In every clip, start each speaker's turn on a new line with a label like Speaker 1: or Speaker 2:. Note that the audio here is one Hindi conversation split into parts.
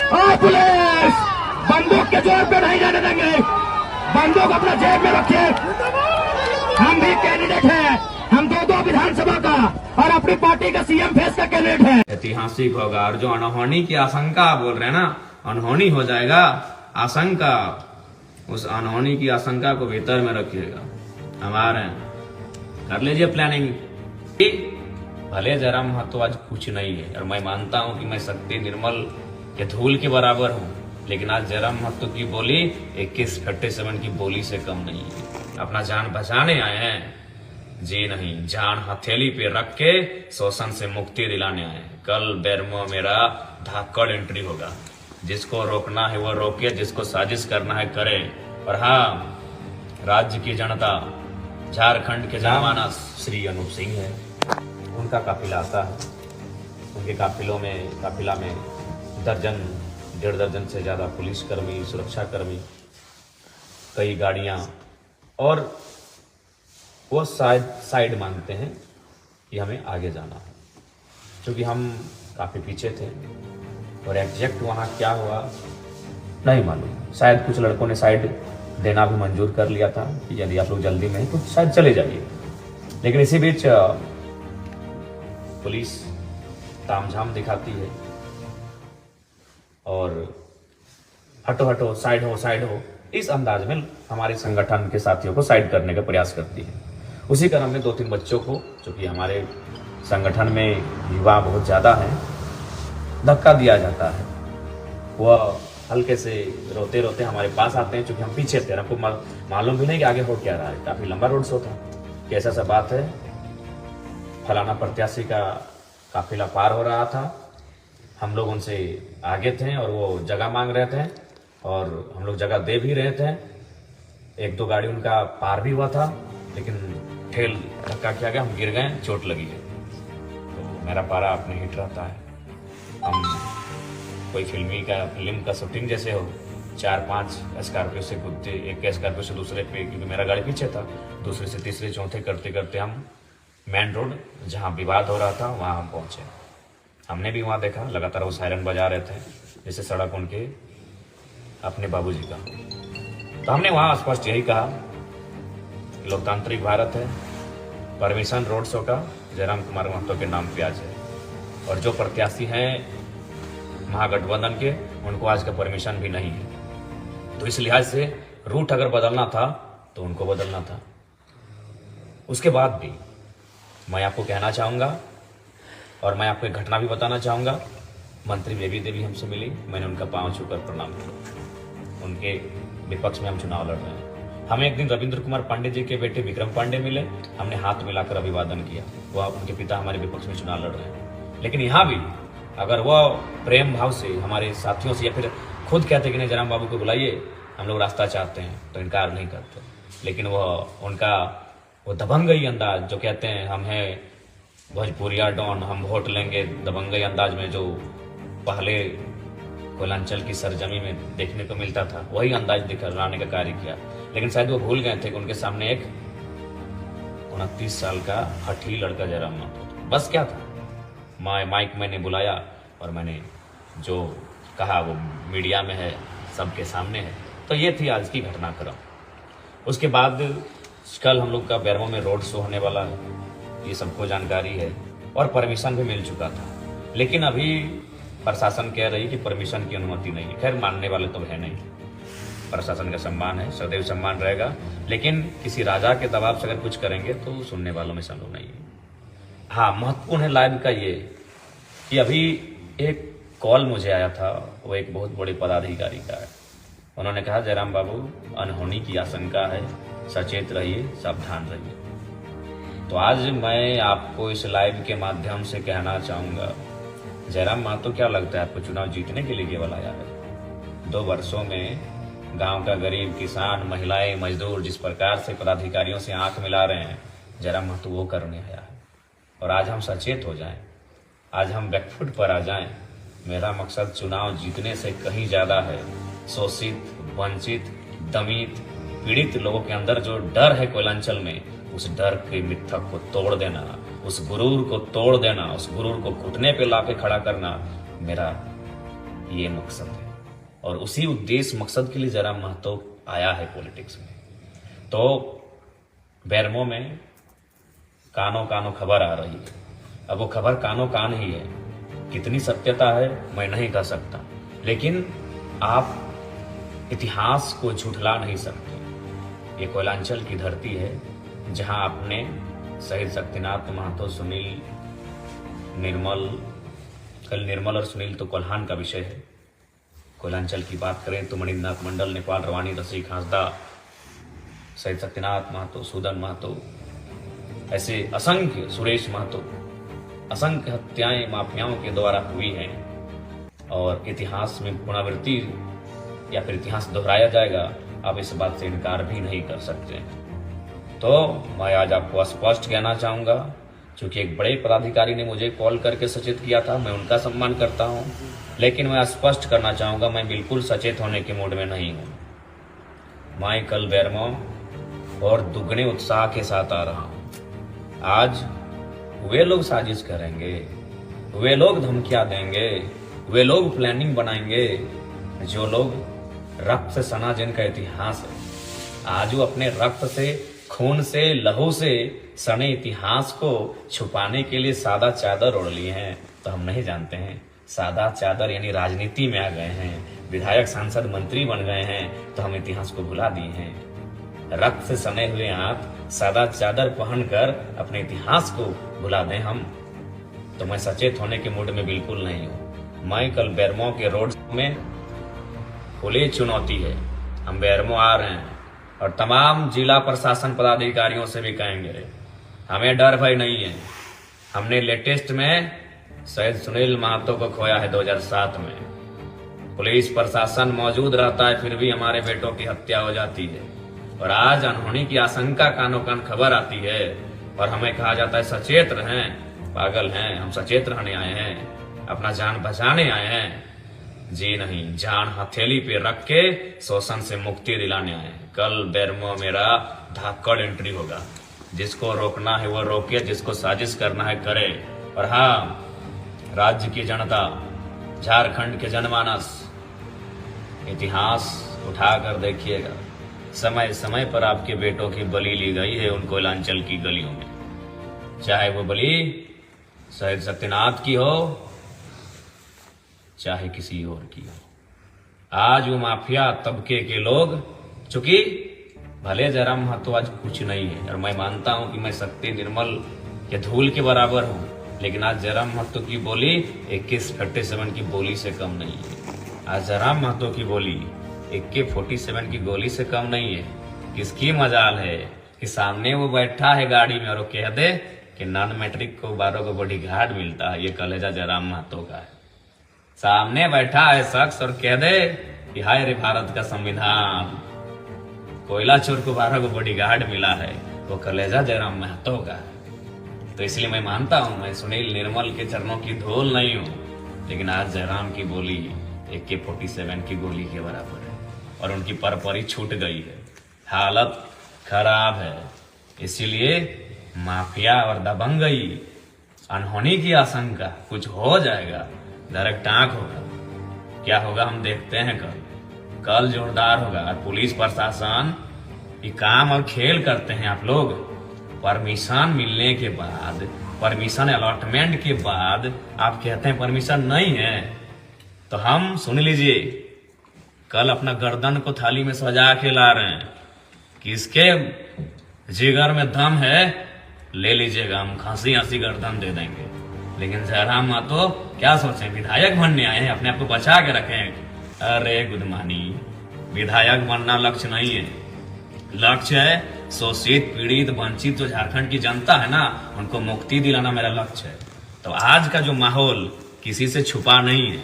Speaker 1: ओ पुलिस, बंदूक के जोर पे नहीं जाने देंगे, बंदूक अपना जेब में रखिए। हम भी कैंडिडेट हैं, हम दो विधानसभा का और अपनी पार्टी का सीएम फेस का कैंडिडेट है।
Speaker 2: ऐतिहासिक होगा, और जो अनहोनी की आशंका बोल रहे हैं ना, अनहोनी हो जाएगा, आशंका, उस अनहोनी की आशंका को भीतर में रखिएगा। हमारे कर लीजिए प्लानिंग। भले जरा महत्व आज कुछ नहीं है, और मैं मानता हूं कि मैं शक्ति निर्मल के धूल के बराबर हूं, लेकिन आज जरा महत्व की बोली 21-57 की बोली से कम नहीं है। अपना जान बचाने आए हैं, जी नहीं, जान हथेली पे रख के शोषण से मुक्ति दिलाने आए हैं। कल बेरमो मेरा धाकड़ एंट्री होगा, जिसको रोकना है वो रोके, जिसको साजिश करना है करे। और हाँ, राज्य की जनता, झारखंड के जनमानस श्री अनूप सिंह है, उनका काफिला आता है। उनके काफिला में दर्जन 1.5 दर्जन से ज्यादा पुलिसकर्मी, सुरक्षाकर्मी, कई गाड़ियां, और वो साइड मांगते हैं कि हमें आगे जाना है, क्योंकि हम काफी पीछे थे। और एग्जैक्ट वहां क्या हुआ नहीं मालूम, शायद कुछ लड़कों ने साइड देना भी मंजूर कर लिया था कि यदि आप लोग जल्दी में हैं तो शायद चले जाइए। लेकिन इसी बीच पुलिस तामझाम दिखाती है और हटो हटो, साइड हो, इस अंदाज में हमारे संगठन के साथियों को साइड करने का प्रयास करती है। उसी क्रम में 2-3 बच्चों को, जो कि हमारे संगठन में युवा बहुत ज़्यादा हैं, धक्का दिया जाता है। वह हल्के से रोते रोते हमारे पास आते हैं, क्योंकि हम पीछे थे, हमको मालूम भी नहीं कि आगे हो क्या रहा है। काफ़ी लंबा रोड शो था कि ऐसा बात है, फलाना प्रत्याशी का काफिला पार हो रहा था, हम लोग उनसे आगे थे और वो जगह मांग रहे थे, और हम लोग जगह दे भी रहे थे। 1-2 गाड़ी उनका पार भी हुआ था, लेकिन ठेल धक्का किया गया, हम गिर गए, चोट लगी है। तो मेरा पारा अपने हिट रहता है। हम कोई फिल्म का शूटिंग जैसे हो, 4-5 स्कॉर्पियो से कूदते, एक स्कॉर्पियो से दूसरे पे, क्योंकि मेरा गाड़ी पीछे था, दूसरे से तीसरे चौथे करते करते हम मेन रोड जहाँ विवाद हो रहा था वहाँ हम पहुँचे। हमने भी वहाँ देखा, लगातार वो सायरन बजा रहे थे, जैसे सड़क उनके अपने बाबूजी का। तो हमने वहाँ स्पष्ट यही कहा, लोकतांत्रिक भारत है, परमिशन रोड शो का जयराम कुमार महतो के नाम पे आज है, और जो प्रत्याशी हैं महागठबंधन के, उनको आज का परमिशन भी नहीं है। तो इस लिहाज से रूट अगर बदलना था तो उनको बदलना था। उसके बाद भी मैं आपको कहना चाहूँगा, और मैं आपको एक घटना भी बताना चाहूँगा। मंत्री बेबी देवी हमसे मिली, मैंने उनका पाँव छूकर प्रणाम किया। उनके विपक्ष में हम चुनाव लड़ रहे हैं। हमें एक दिन रविंद्र कुमार पांडे जी के बेटे विक्रम पांडे मिले, हमने हाथ मिलाकर अभिवादन किया। वह उनके पिता हमारे विपक्ष में चुनाव लड़ रहे हैं। लेकिन यहाँ भी अगर वह प्रेम भाव से हमारे साथियों से, या फिर खुद कहते कि नहीं जयराम बाबू को बुलाइए, हम लोग रास्ता चाहते हैं, तो इनकार नहीं करते। लेकिन वह उनका वो दबंगई अंदाज, जो कहते हैं हम हैं भोजपुरिया डॉन, हम वोट लेंगे, दबंगई अंदाज में जो पहले कोयलांचल की सरजमी में देखने को मिलता था, वही अंदाज दिखाने का कार्य किया। लेकिन शायद वो भूल गए थे कि उनके सामने एक 29 साल का हठी लड़का जयराम महतो। बस क्या था, माइक मैंने बुलाया और मैंने जो कहा वो मीडिया में है, सबके सामने है। तो ये थी आज की घटनाक्रम। उसके बाद कल हम लोग का बेरमो में रोड शो होने वाला है, ये सबको जानकारी है, और परमिशन भी मिल चुका था। लेकिन अभी प्रशासन कह रही कि परमिशन की अनुमति नहीं है। खैर, मानने वाले तो है नहीं, प्रशासन का सम्मान है, सदैव सम्मान रहेगा। लेकिन किसी राजा के दबाव से अगर कुछ करेंगे तो सुनने वालों में संभव नहीं है। हाँ, महत्वपूर्ण है लाइव का ये कि अभी एक कॉल मुझे आया था, वो एक बहुत बड़े पदाधिकारी का है। उन्होंने कहा, जयराम बाबू, अनहोनी की आशंका है, सचेत रहिए, सावधान रहिए। तो आज मैं आपको इस लाइव के माध्यम से कहना चाहूँगा, जयराम महतो, क्या लगता है आपको चुनाव जीतने के लिए केवल आया है? 2 वर्षों में गांव का गरीब किसान, महिलाएं, मजदूर जिस प्रकार से पदाधिकारियों से आंख मिला रहे हैं, जयराम महतो वो करने आया है। और आज हम सचेत हो जाएं, आज हम बैकफुट पर आ जाएं। मेरा मकसद चुनाव जीतने से कहीं ज्यादा है। शोषित, वंचित, दमित, पीड़ित लोगों के अंदर जो डर है कोयलांचल में, उस डर के मिथक को तोड़ देना, उस गुरूर को तोड़ देना, उस गुरूर को घुटने पे लाके खड़ा करना मेरा ये मकसद है, और उसी उद्देश्य मकसद के लिए जयराम महतो आया है पॉलिटिक्स में। तो बेरमो में कानो कानो खबर आ रही है। अब वो खबर कानो कान ही है, कितनी सत्यता है मैं नहीं कह सकता, लेकिन आप इतिहास को झुठला नहीं सकते। ये कोयलांचल की धरती है जहां आपने शहीद शक्तिनाथ महतो, सुनील, निर्मल, कल निर्मल और सुनील तो कोल्हान का विषय है। कोयलांचल की बात करें तो मणिनाथ मंडल, नेपाल, रवानी, रसिक, हांसदा, शहीद शक्तिनाथ महतो, सूदन महतो, ऐसे असंख्य, सुरेश महतो, असंख्य हत्याएं माफियाओं के द्वारा हुई हैं। और इतिहास में पुनरावृत्ति या फिर इतिहास दोहराया जाएगा, आप इस बात से इनकार भी नहीं कर सकते। तो मैं आज आपको स्पष्ट कहना चाहूँगा, चूँकि एक बड़े पदाधिकारी ने मुझे कॉल करके सचेत किया था, मैं उनका सम्मान करता हूँ, लेकिन मैं स्पष्ट करना चाहूँगा मैं बिल्कुल सचेत होने के मूड में नहीं हूँ। मैं कल बेरमो और दुगने उत्साह के साथ आ रहा हूँ। आज वे लोग साजिश करेंगे, वे लोग धमकियाँ देंगे, वे लोग प्लानिंग बनाएंगे, जो लोग रक्त से सना जिनका इतिहास है। आज वो अपने रक्त से, खून से, लहू से सने इतिहास को छुपाने के लिए सादा चादर ओढ़ लिए हैं। तो हम नहीं जानते हैं, सादा चादर यानी राजनीति में आ गए हैं, विधायक, सांसद, मंत्री बन गए हैं, तो हम इतिहास को भुला दिए हैं। रक्त से सने हुए हाथ सादा चादर पहनकर अपने इतिहास को भुला दें हम, तो मैं सचेत होने के मूड में बिल्कुल नहीं हूँ। मैं कल बेरमो के रोड में खुली चुनौती है, हम बेरमो आ रहे हैं और तमाम जिला प्रशासन पदाधिकारियों से भी कहेंगे, हमें डर भय नहीं है। हमने लेटेस्ट में शहीद सुनील महतो को खोया है 2007 में। पुलिस प्रशासन मौजूद रहता है, फिर भी हमारे बेटों की हत्या हो जाती है। और आज अनहोनी की आशंका कानों कान खबर आती है और हमें कहा जाता है सचेत रहें। पागल हैं हम, सचेत रहने आए हैं, अपना जान बचाने आए हैं? जी नहीं, जान हथेली पे रख के शोषण से मुक्ति दिलाने आए हैं। कल बेरमो मेरा धाकड़ एंट्री होगा, जिसको रोकना है वो रोके, जिसको साजिश करना है करे। और हाँ, राज्य की जनता, झारखंड के जनमानस, इतिहास उठाकर देखिएगा, समय समय पर आपके बेटों की बलि ली गई है उन कोयलांचल की गलियों में, चाहे वो बलि शहीद शक्तिनाथ की हो, चाहे किसी और की हो। आज वो माफिया तबके के लोग, चूंकि भले जयराम महतो आज कुछ नहीं है, और मैं मानता हूं कि मैं शक्ति, निर्मल या धूल के बराबर हूं, लेकिन आज जयराम महतो की बोली AK-47 की बोली से कम नहीं है। आज जयराम महतो की बोली AK-47 की गोली से कम नहीं है। किसकी मजाल है कि सामने वो बैठा है गाड़ी में और वो कह दे कि नॉन मैट्रिक को 12 को बॉडी गार्ड मिलता है, ये कलेजा जयराम महतो का है। सामने बैठा है शख्स और कह दे कि हाय रे भारत का संविधान, कोयला चोर को 12 को बॉडी गार्ड मिला है, वो कलेजा जयराम महतो का है। तो इसलिए मैं मानता हूं मैं सुनील, निर्मल के चरणों की धूल नहीं हूं, लेकिन आज जयराम की बोली AK-47 की गोली के बराबर है और उनकी परपरी छूट गई है, हालत खराब है। इसीलिए माफिया और दबंगई, अनहोनी की आशंका, कुछ हो जाएगा, डायरेक्ट आंख होगा। क्या होगा हम देखते हैं कल जोरदार होगा। और पुलिस प्रशासन ये काम और खेल करते हैं आप लोग। परमिशन मिलने के बाद, परमिशन अलॉटमेंट के बाद आप कहते हैं परमिशन नहीं है, तो हम सुन लीजिए, कल अपना गर्दन को थाली में सजा के ला रहे हैं। किसके जिगर में दम है ले लीजिएगा, हम खांसी हंसी गर्दन दे देंगे। लेकिन जयराम महतो क्या सोचें, विधायक बनने आए हैं, अपने आप को बचा के रखें। अरे गुदमानी, विधायक बनना लक्ष्य नहीं है, लक्ष्य है शोषित, पीड़ित, वंचित जो झारखंड की जनता है ना, उनको मुक्ति दिलाना मेरा लक्ष्य है। तो आज का जो माहौल किसी से छुपा नहीं है।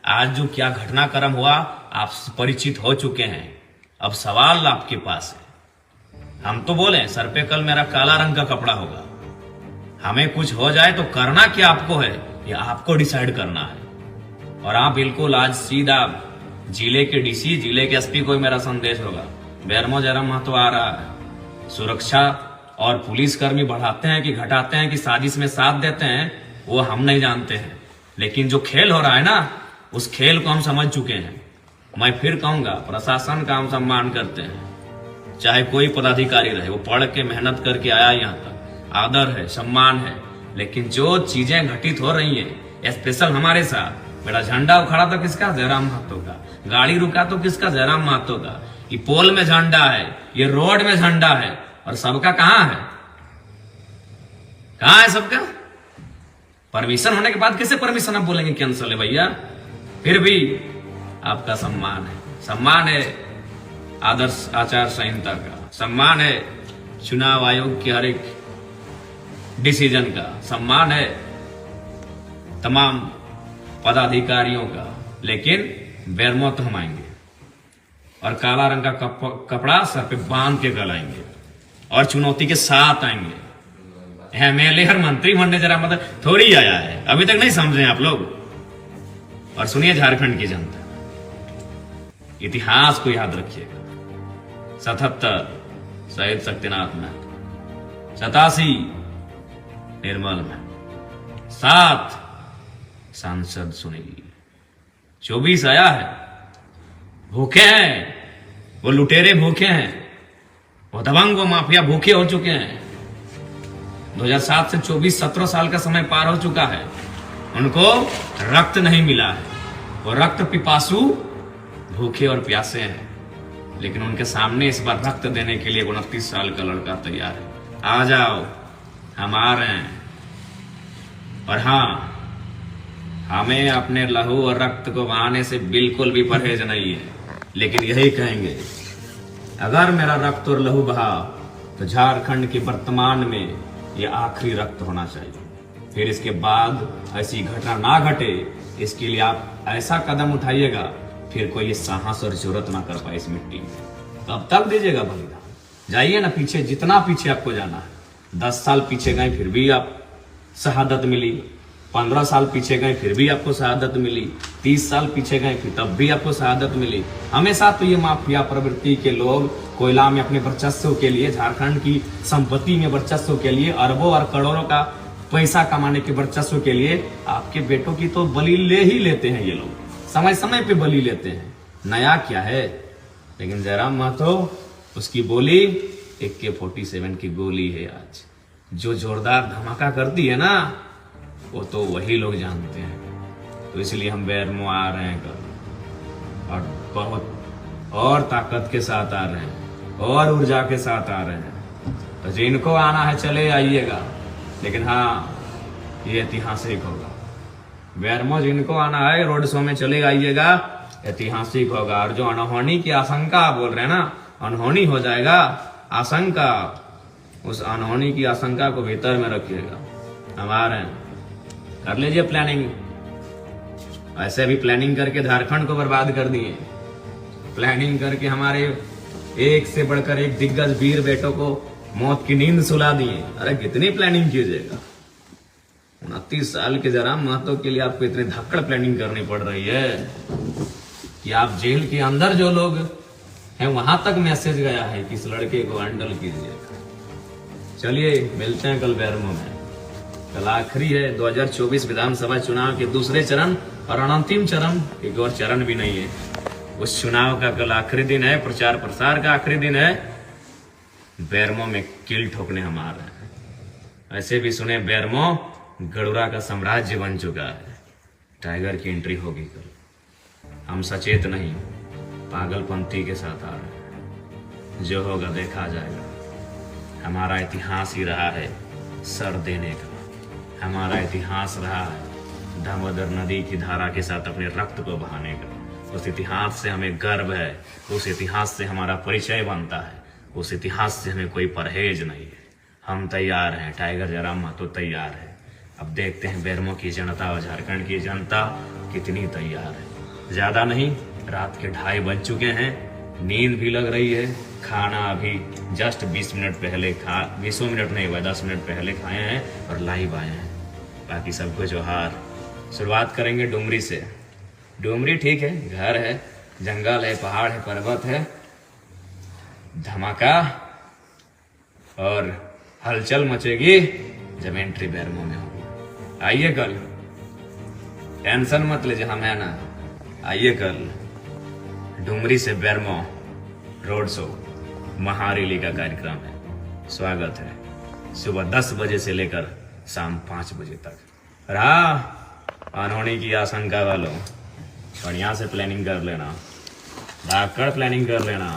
Speaker 2: आज जो क्या घटनाक्रम हुआ आप परिचित हो चुके हैं। अब सवाल आपके पास है, हम तो बोले सर पे कल मेरा काला रंग का कपड़ा होगा, हमें कुछ हो जाए तो करना क्या आपको है, ये आपको डिसाइड करना है। और आप बिल्कुल आज सीधा जिले के DC, जिले के SP को मेरा संदेश होगा, बेरमो जयराम महतो आ रहा है। सुरक्षा और पुलिसकर्मी बढ़ाते हैं कि घटाते हैं कि साजिश में साथ देते हैं, वो हम नहीं जानते हैं, लेकिन जो खेल हो रहा है ना, उस खेल को हम समझ चुके हैं। मैं फिर कहूंगा, प्रशासन का हम सम्मान करते हैं, चाहे कोई पदाधिकारी रहे, वो पढ़ के मेहनत करके आया यहाँ तक, आदर है, सम्मान है। लेकिन जो चीजें घटित हो रही हैं, स्पेशल हमारे साथ, मेरा झंडा उखड़ा तो किसका? जयराम महतो का। गाड़ी रुका तो किसका? जयराम महतो का। ये पोल में झंडा है, ये रोड में झंडा है, और सबका कहां है? कहां है सबका? परमिशन होने के बाद किसे परमिशन आप बोलेंगे कैंसिल है भैया? फिर भी आपका सम्मान है आदर्श आचार संहिता का, सम्मान है चुनाव आयोग के हर एक डिसीजन का, सम्मान है तमाम पदाधिकारियों का। लेकिन बेरमो तो हम आएंगे और काला रंग का कपड़ा सर पे बांध के कल आएंगे और चुनौती के साथ आएंगे। एमएलए और मंत्री बनने जरा मतलब थोड़ी आया है, अभी तक नहीं समझे आप लोग। और सुनिए झारखंड की जनता, इतिहास को याद रखिएगा। 77 शहीद शक्तिनाथ महतो, 87 निर्मल महतो, 7 सांसद सुनील, 24 आया है। भूखे हैं वो लुटेरे, भूखे हैं वो दबंग, वो माफिया भूखे हो चुके हैं। 2007 से 24 17 साल का समय पार हो चुका है, उनको रक्त नहीं मिला है। वो रक्त पिपासु, भूखे और प्यासे हैं। लेकिन उनके सामने इस बार रक्त देने के लिए 29 साल का लड़का तैयार है। आ जाओ, हम आ रहे हैं। और हाँ, हमें अपने लहू और रक्त को बहाने से बिल्कुल भी परहेज नहीं है। लेकिन यही कहेंगे, अगर मेरा रक्त और लहू बहा तो झारखंड के वर्तमान में ये आखिरी रक्त होना चाहिए। फिर इसके बाद ऐसी घटना ना घटे, इसके लिए आप ऐसा कदम उठाइएगा फिर कोई ये साहस और जरूरत ना कर पाए इस मिट्टी में। तब तक दीजिएगा बलिदान। जाइए ना पीछे, जितना पीछे आपको जाना है। 10 साल पीछे गए फिर भी आप शहादत मिली, 15 साल पीछे गए फिर भी आपको शहादत मिली, 30 साल पीछे गए फिर तब भी आपको शहादत मिली। हमेशा तो ये माफिया प्रवृत्ति के लोग कोयला में अपने वर्चस्व के लिए, झारखंड की संपत्ति में वर्चस्व के लिए, अरबों और करोड़ों का पैसा कमाने के वर्चस्व के लिए आपके बेटों की तो बलि ले ही लेते हैं। ये लोग समय समय पे बलि लेते हैं, नया क्या है। लेकिन जयराम महतो, उसकी बोली AK-47 की गोली है। आज जो जोरदार धमाका करती है ना, वो तो वही लोग जानते हैं। तो इसलिए हम बेरमो आ रहे हैं कल, और बहुत और ताकत के साथ आ रहे हैं, और ऊर्जा के साथ आ रहे हैं। तो जिनको आना है चले आइएगा, लेकिन हाँ, ये ऐतिहासिक होगा। बेरमो जिनको आना है रोड शो में चले आइएगा, ऐतिहासिक होगा। और जो अनहोनी की आशंका बोल रहे हैं ना, अनहोनी हो जाएगा, आशंका, उस अनहोनी की आशंका को भीतर में रखिएगा। हम आ रहे हैं, कर लीजिए प्लानिंग। ऐसे भी प्लानिंग करके झारखंड को बर्बाद कर दिए, प्लानिंग करके हमारे एक से बढ़कर एक दिग्गज वीर बेटों को मौत की नींद सुला दिए। अरे कितनी प्लानिंग कीजिएगा। 29 साल के जयराम महतो के लिए आपको इतनी धक्कड़ प्लानिंग करनी पड़ रही है कि आप जेल के अंदर जो लोग हैं वहां तक मैसेज गया है कि इस लड़के को हैंडल कीजिएगा। चलिए मिलते हैं कल बेरमो में। कल आखिरी है 2024 विधानसभा चुनाव के दूसरे चरण और अंतिम चरण, एक और चरण भी नहीं है। उस चुनाव का कल आखिरी दिन है, प्रचार प्रसार का आखिरी दिन है। बेरमो में किल ठोकने हम आ रहे हैं। ऐसे भी सुने, बेरमो गड़ुरा का साम्राज्य बन चुका है। टाइगर की एंट्री होगी कल। हम सचेत नहीं, पागलपंथी के साथ आ रहे हैं। जो होगा देखा जाएगा। हमारा इतिहास ही रहा है सर देने का। हमारा इतिहास रहा है दामोदर नदी की धारा के साथ अपने रक्त को बहाने का। उस इतिहास से हमें गर्व है, उस इतिहास से हमारा परिचय बनता है, उस इतिहास से हमें कोई परहेज नहीं है। हम तैयार हैं, टाइगर जयराम महतो तैयार है। अब देखते हैं बेरमो की जनता और झारखंड की जनता कितनी तैयार है। ज्यादा नहीं, रात के 2:30 बज चुके हैं, नींद भी लग रही है। खाना अभी जस्ट 20 मिनट पहले 20 मिनट नहीं हुआ, 10 मिनट पहले खाए हैं और लाइव आए हैं। बाकी सबको जोहार। शुरुआत करेंगे डुमरी से। डुमरी ठीक है, घर है, जंगल है, पहाड़ है, पर्वत है, धमाका और हलचल मचेगी जब एंट्री बेरमो में होगी। आइए कल, टेंशन मत लीजिए, हम है ना। आइए कल डुमरी से बेरमो रोड शो महारैली का कार्यक्रम है। स्वागत है सुबह 10 बजे से लेकर शाम 5 बजे तक। रहा अनहोनी की आशंका वालों, बढ़िया से प्लानिंग कर लेना, भागकर प्लानिंग कर लेना।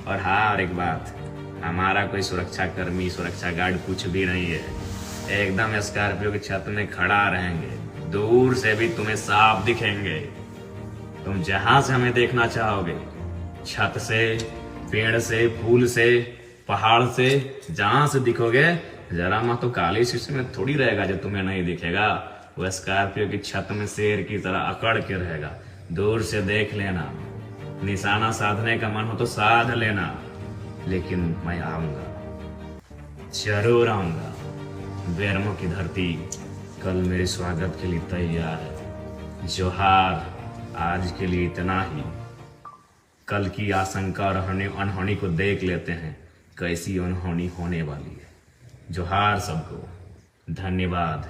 Speaker 2: और हाँ, और एक बात, हमारा कोई सुरक्षा कर्मी, सुरक्षा गार्ड कुछ भी नहीं है। एकदम स्कॉर्पियो की छत में खड़ा रहेंगे, दूर से भी तुम्हें साफ दिखेंगे। तुम जहां से हमें देखना चाहोगे, छत से, पेड़ से, फूल से, पहाड़ से, जहां से दिखोगे, जरा माँ तो काली शीशे में थोड़ी रहेगा जो तुम्हें नहीं दिखेगा। वो स्कॉर्पियो की छत में शेर की तरह अकड़ के रहेगा। दूर से देख लेना, निशाना साधने का मन हो तो साध लेना, लेकिन मैं आऊंगा, जरूर आऊंगा। बेरमो की धरती कल मेरे स्वागत के लिए तैयार है। जोहार, आज के लिए इतना ही। कल की आशंका और अनहोनी को देख लेते हैं, कैसी अनहोनी होने वाली है। जोहार सबको, धन्यवाद।